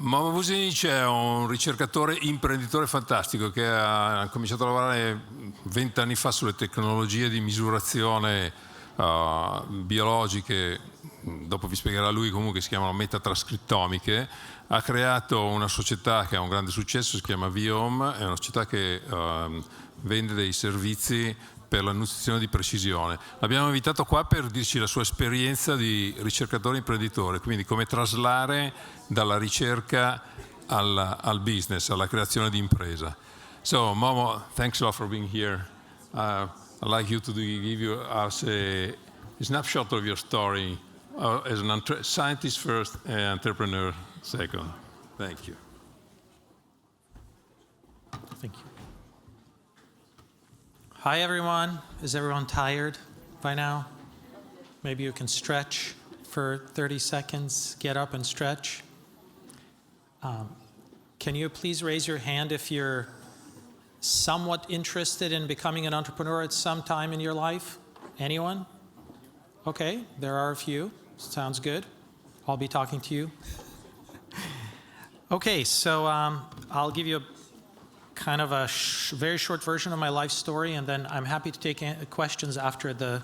Momo Vuyisich è un ricercatore imprenditore fantastico che ha cominciato a lavorare 20 anni fa sulle tecnologie di misurazione biologiche, dopo vi spiegherà lui, comunque si chiamano metatrascrittomiche. Ha creato una società che ha un grande successo, si chiama Vuyisich, è una società che vende dei servizi per la nutrizione di precisione. L'abbiamo invitato qua per dirci la sua esperienza di ricercatore imprenditore, quindi come traslare dalla ricerca al business, alla creazione di impresa. So Momo, thanks a lot for being here. I'd like you to give us a snapshot of your story as a scientist first and entrepreneur second. Thank you. Thank you. Hi, everyone. Is everyone tired by now? Maybe you can stretch for 30 seconds. Get up and stretch. Can you please raise your hand if you're somewhat interested in becoming an entrepreneur at some time in your life? Anyone? Okay, there are a few. Sounds good. I'll be talking to you. Okay, so I'll give you a kind of a very short version of my life story, and then I'm happy to take questions after the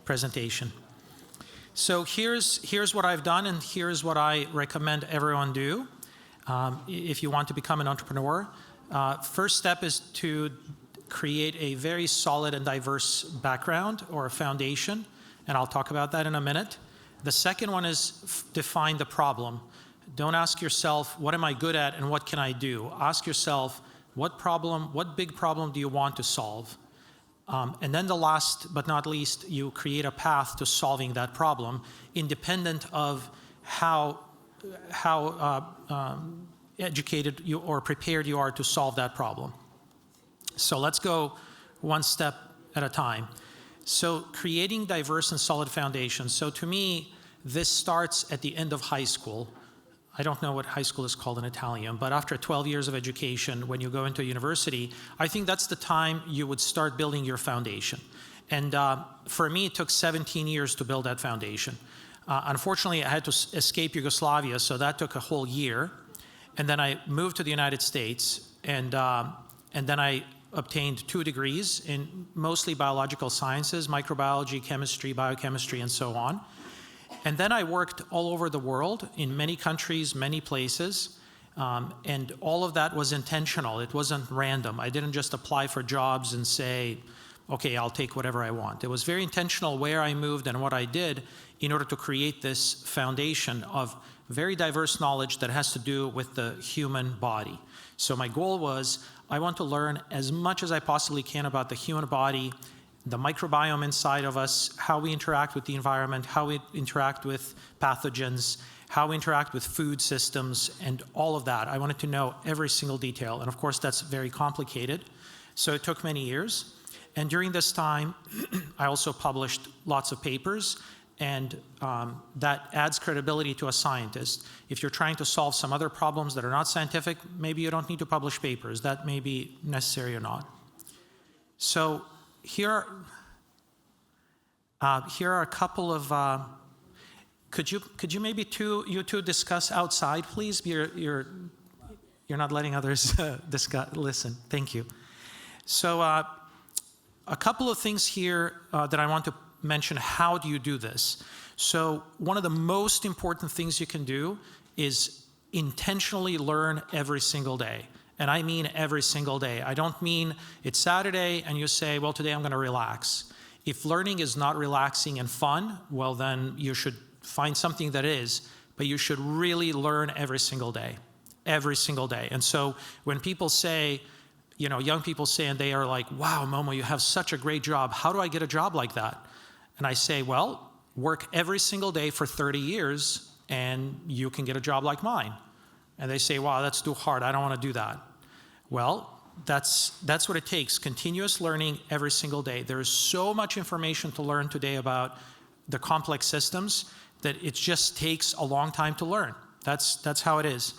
presentation. So here's what I've done, and here's what I recommend everyone do if you want to become an entrepreneur. First step is to create a very solid and diverse background or a foundation, and I'll talk about that in a minute. The second one is define the problem. Don't ask yourself, what am I good at and what can I do? Ask yourself, what big problem do you want to solve? And then the last but not least, you create a path to solving that problem, independent of how educated you or prepared you are to solve that problem. So let's go one step at a time. So creating diverse and solid foundations. So to me, this starts at the end of high school. I don't know what high school is called in Italian, but after 12 years of education, when you go into a university, I think that's the time you would start building your foundation. And for me, it took 17 years to build that foundation. Unfortunately, I had to escape Yugoslavia, so that took a whole year. And then I moved to the United States, and then I obtained 2 degrees in mostly biological sciences, microbiology, chemistry, biochemistry, and so on. And then I worked all over the world, in many countries, many places, and all of that was intentional. It wasn't random. I didn't just apply for jobs and say, okay, I'll take whatever I want. It was very intentional where I moved and what I did in order to create this foundation of very diverse knowledge that has to do with the human body. So my goal was, I want to learn as much as I possibly can about the human body, the microbiome inside of us, how we interact with the environment, how we interact with pathogens, how we interact with food systems, and all of that. I wanted to know every single detail. And of course, that's very complicated. So it took many years. And during this time, I also published lots of papers, and that adds credibility to a scientist. If you're trying to solve some other problems that are not scientific, maybe you don't need to publish papers. That may be necessary or not. So here are a couple of. Could you maybe you two discuss outside, please? You're not letting others discuss. Listen, thank you. So a couple of things here that I want to mention. How do you do this? So one of the most important things you can do is intentionally learn every single day. And I mean every single day. I don't mean it's Saturday and you say, well, today I'm going to relax. If learning is not relaxing and fun, well, then you should find something that is, but you should really learn every single day. Every single day. And so when people say, you know, young people say, and they are like, wow, Momo, you have such a great job. How do I get a job like that? And I say, well, work every single day for 30 years and you can get a job like mine. And they say, wow, that's too hard. I don't want to do that. Well, that's what it takes. Continuous learning every single day. There is so much information to learn today about the complex systems that it just takes a long time to learn. That's how it is.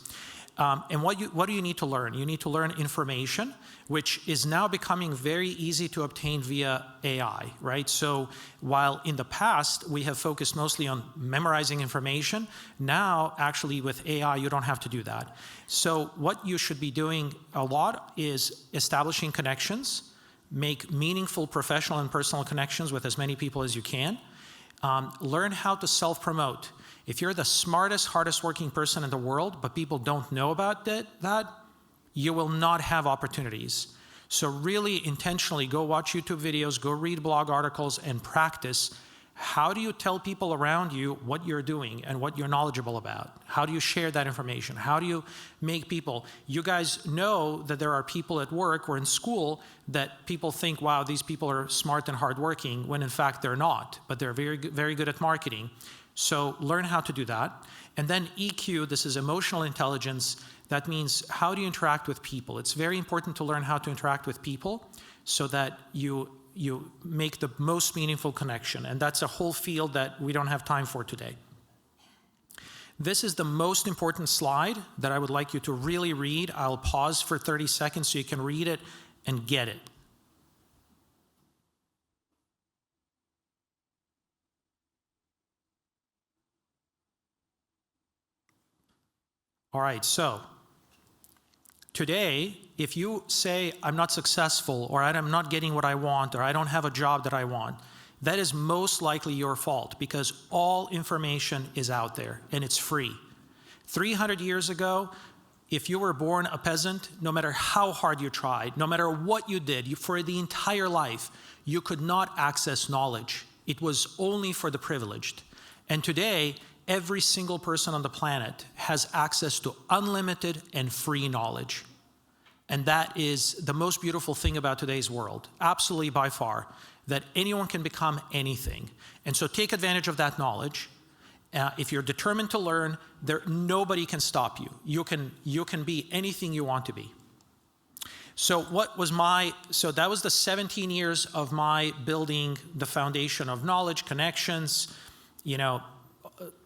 And what do you need to learn? You need to learn information, which is now becoming very easy to obtain via AI, right? So while in the past we have focused mostly on memorizing information, now actually with AI you don't have to do that. So what you should be doing a lot is establishing connections, make meaningful professional and personal connections with as many people as you can. Learn how to self-promote. If you're the smartest, hardest working person in the world, but people don't know about that, you will not have opportunities. So really intentionally go watch YouTube videos, go read blog articles, and practice. How do you tell people around you what you're doing and what you're knowledgeable about? How do you share that information? How do you make people? You guys know that there are people at work or in school that people think, wow, these people are smart and hardworking, when in fact they're not, but they're very, very good at marketing. So learn how to do that. And then EQ, this is emotional intelligence. That means how do you interact with people? It's very important to learn how to interact with people so that you make the most meaningful connection. And that's a whole field that we don't have time for today. This is the most important slide that I would like you to really read. I'll pause for 30 seconds so you can read it and get it. All right, so today, if you say, I'm not successful, or I'm not getting what I want, or I don't have a job that I want, that is most likely your fault, because all information is out there, and it's free. 300 years ago, if you were born a peasant, no matter how hard you tried, no matter what you did, for the entire life, you could not access knowledge. It was only for the privileged. And today, every single person on the planet has access to unlimited and free knowledge. And that is the most beautiful thing about today's world, absolutely by far, that anyone can become anything. And so take advantage of that knowledge. If you're determined to learn, nobody can stop you. You can be anything you want to be. So that was the 17 years of my building the foundation of knowledge, connections,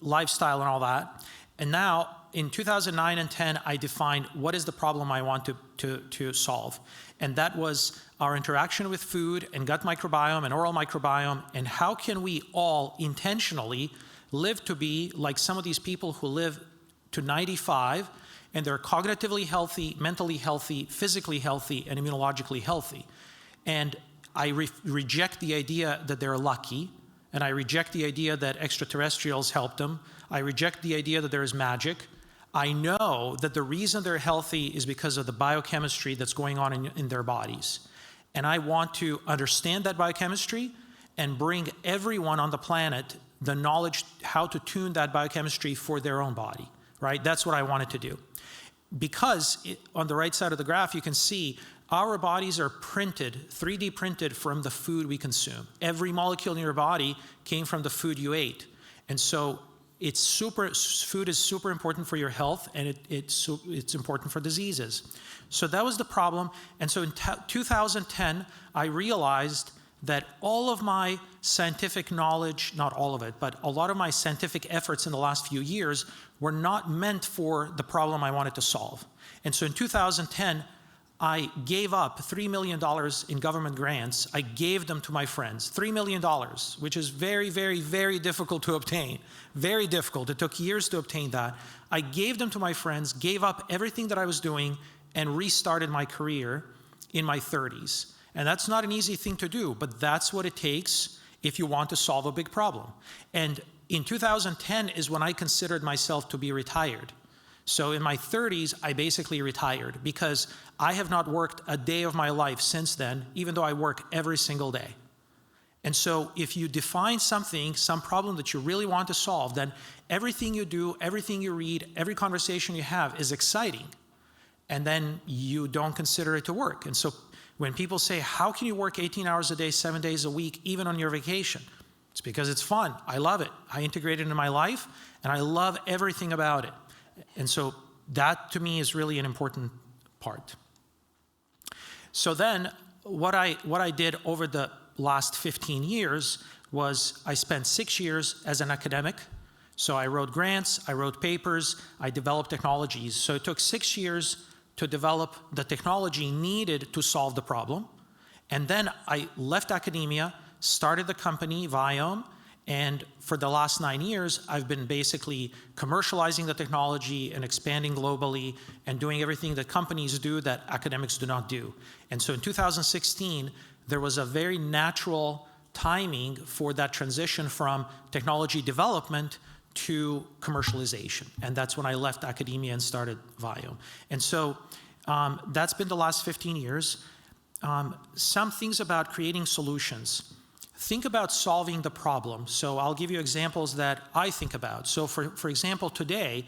lifestyle and all that. And now in 2009 and 10, I defined what is the problem I want to solve. And that was our interaction with food and gut microbiome and oral microbiome, and how can we all intentionally live to be like some of these people who live to 95 and they're cognitively healthy, mentally healthy, physically healthy, and immunologically healthy. And I reject the idea that they're lucky, and I reject the idea that extraterrestrials helped them. I reject the idea that there is magic. I know that the reason they're healthy is because of the biochemistry that's going on in their bodies. And I want to understand that biochemistry and bring everyone on the planet the knowledge how to tune that biochemistry for their own body, right? That's what I wanted to do. Because on the right side of the graph, you can see our bodies are printed, 3D printed from the food we consume. Every molecule in your body came from the food you ate. And so food is super important for your health, and it's important for diseases. So that was the problem. And so in 2010, I realized that all of my scientific knowledge, not all of it, but a lot of my scientific efforts in the last few years were not meant for the problem I wanted to solve. And so in 2010, I gave up $3 million in government grants. I gave them to my friends, $3 million, which is very, very, very difficult to obtain. Very difficult. It took years to obtain that. I gave them to my friends, gave up everything that I was doing, and restarted my career in my 30s. And that's not an easy thing to do, but that's what it takes if you want to solve a big problem. And in 2010 is when I considered myself to be retired. So in my 30s, I basically retired because I have not worked a day of my life since then, even though I work every single day. And so if you define something, some problem that you really want to solve, then everything you do, everything you read, every conversation you have is exciting. And then you don't consider it to work. And so when people say, how can you work 18 hours a day, 7 days a week, even on your vacation? It's because it's fun. I love it. I integrate it into my life, and I love everything about it. And so that, to me, is really an important part. So then what I did over the last 15 years was I spent 6 years as an academic. So I wrote grants, I wrote papers, I developed technologies. So it took 6 years to develop the technology needed to solve the problem. And then I left academia, started the company, Viome, and for the last 9 years, I've been basically commercializing the technology and expanding globally and doing everything that companies do that academics do not do. And so in 2016, there was a very natural timing for that transition from technology development to commercialization. And that's when I left academia and started Viome. And so that's been the last 15 years. Some things about creating solutions. Think about solving the problem. So I'll give you examples that I think about. So for example, today,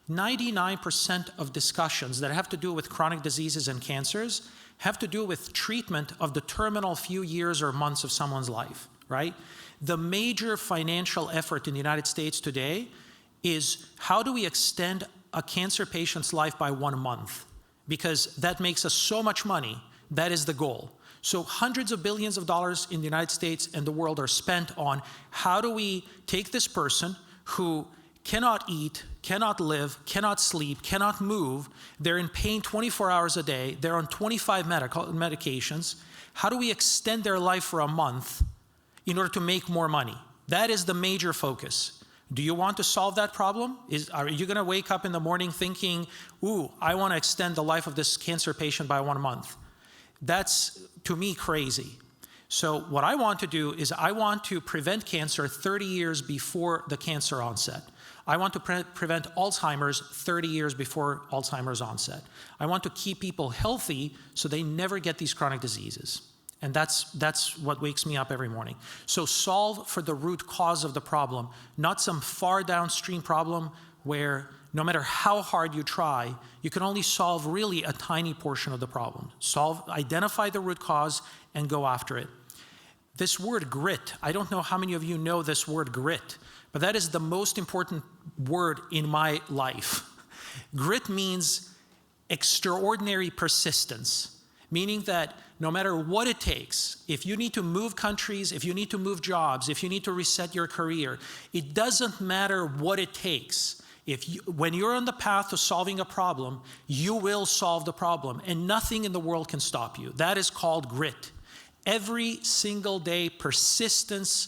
99% of discussions that have to do with chronic diseases and cancers have to do with treatment of the terminal few years or months of someone's life, right? The major financial effort in the United States today is how do we extend a cancer patient's life by 1 month? Because that makes us so much money. That is the goal. So hundreds of billions of dollars in the United States and the world are spent on how do we take this person who cannot eat, cannot live, cannot sleep, cannot move, they're in pain 24 hours a day, they're on 25 medications, how do we extend their life for a month in order to make more money? That is the major focus. Do you want to solve that problem? Are you going to wake up in the morning thinking, ooh, I want to extend the life of this cancer patient by 1 month? That's, to me, crazy. So what I want to do is I want to prevent cancer 30 years before the cancer onset. I want to prevent Alzheimer's 30 years before Alzheimer's onset. I want to keep people healthy so they never get these chronic diseases. And that's what wakes me up every morning. So solve for the root cause of the problem, not some far downstream problem where no matter how hard you try, you can only solve really a tiny portion of the problem. Identify the root cause and go after it. This word grit, I don't know how many of you know this word grit, but that is the most important word in my life. Grit means extraordinary persistence, meaning that no matter what it takes, if you need to move countries, if you need to move jobs, if you need to reset your career, it doesn't matter what it takes. When you're on the path to solving a problem, you will solve the problem, and nothing in the world can stop you. That is called grit. Every single day, persistent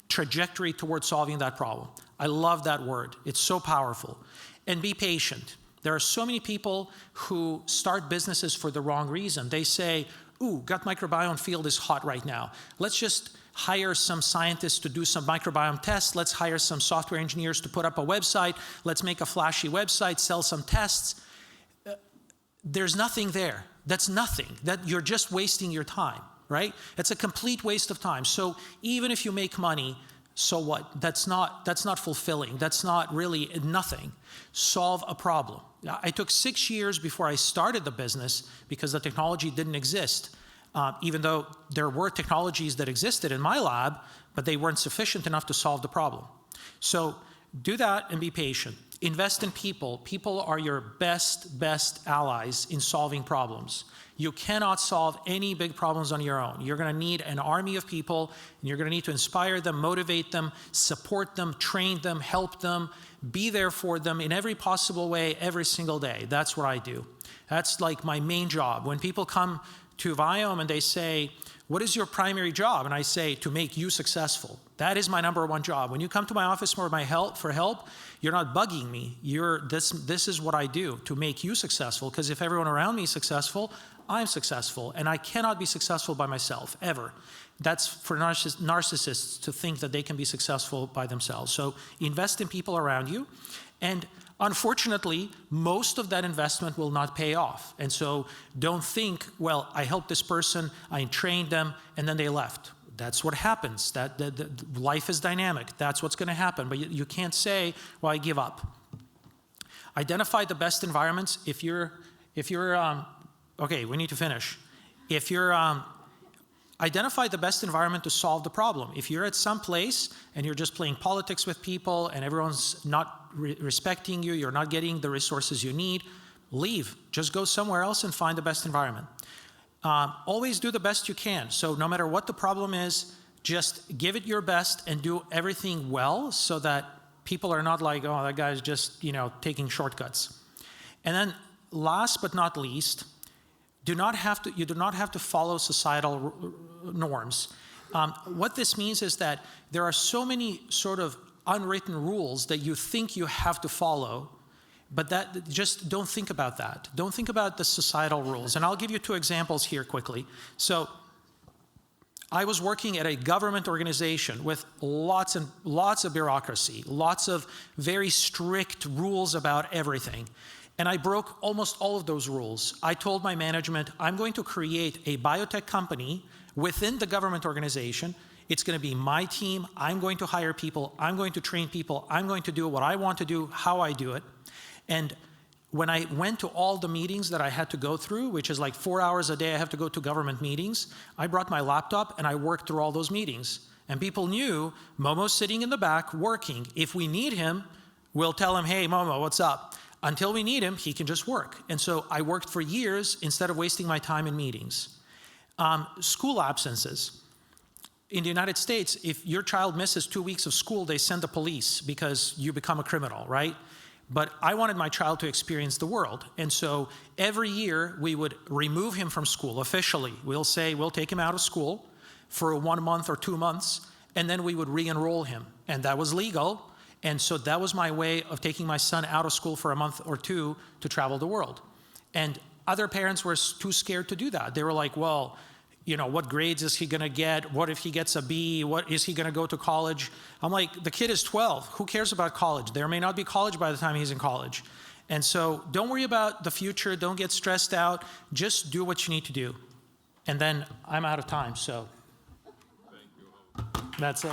trajectory towards solving that problem. I love that word. It's so powerful. And be patient. There are so many people who start businesses for the wrong reason. They say, ooh, gut microbiome field is hot right now. Let's just hire some scientists to do some microbiome tests. Let's hire some software engineers to put up a website. Let's make a flashy website, sell some tests. There's nothing there. That's nothing. That you're just wasting your time, right? It's a complete waste of time. So even if you make money, so what? That's not fulfilling. That's not really nothing. Solve a problem. I took 6 years before I started the business because the technology didn't exist. Even though there were technologies that existed in my lab, but they weren't sufficient enough to solve the problem. So do that and be patient. Invest in people. People are your best allies in solving problems. You cannot solve any big problems on your own. You're going to need an army of people, and you're going to need to inspire them, motivate them, support them, train them, help them, be there for them in every possible way every single day. That's what I do. That's like my main job. When people come to Viome and they say, what is your primary job? And I say, to make you successful. That is my #1 job. When you come to my office for help, you're not bugging me. This is what I do, to make you successful, because if everyone around me is successful, I'm successful, and I cannot be successful by myself, ever. That's for narcissists to think that they can be successful by themselves. So invest in people around you, and unfortunately, most of that investment will not pay off. And so don't think, well, I helped this person, I trained them, and then they left. That's what happens. Life is dynamic. That's what's going to happen. But you can't say, well, I give up. Identify the best environments. Okay, we need to finish. Identify the best environment to solve the problem. If you're at some place and you're just playing politics with people and everyone's not respecting you, you're not getting the resources you need, leave. Just go somewhere else and find the best environment. Always do the best you can. So no matter what the problem is, Just give it your best and do everything well so that people are not like, oh, that guy's just, taking shortcuts. And then last but not least, you do not have to follow societal norms. What this means is that there are so many sort of unwritten rules that you think you have to follow, but that just don't think about that. Don't think about the societal rules. And I'll give you 2 examples here quickly. So I was working at a government organization with lots and lots of bureaucracy, lots of very strict rules about everything. And I broke almost all of those rules. I told my management, I'm going to create a biotech company within the government organization. It's going to be my team. I'm going to hire people. I'm going to train people. I'm going to do what I want to do, how I do it. And when I went to all the meetings that I had to go through, which is like 4 hours a day I have to go to government meetings, I brought my laptop and I worked through all those meetings. And people knew Momo's sitting in the back working. If we need him, we'll tell him, hey, Momo, what's up? Until we need him, he can just work. And so I worked for years instead of wasting my time in meetings. School absences. In the United States, if your child misses 2 weeks of school, they send the police because you become a criminal, right? But I wanted my child to experience the world. And so every year we would remove him from school officially. We'll say we'll take him out of school for 1 month or 2 months, and then we would re-enroll him. And that was legal. And so that was my way of taking my son out of school for a month or 2 to travel the world. And other parents were too scared to do that. They were like, well, what grades is he going to get? What if he gets a B? What is he going to go to college? I'm like, the kid is 12. Who cares about college? There may not be college by the time he's in college. And so don't worry about the future. Don't get stressed out. Just do what you need to do. And then I'm out of time, so Thank you. that's it.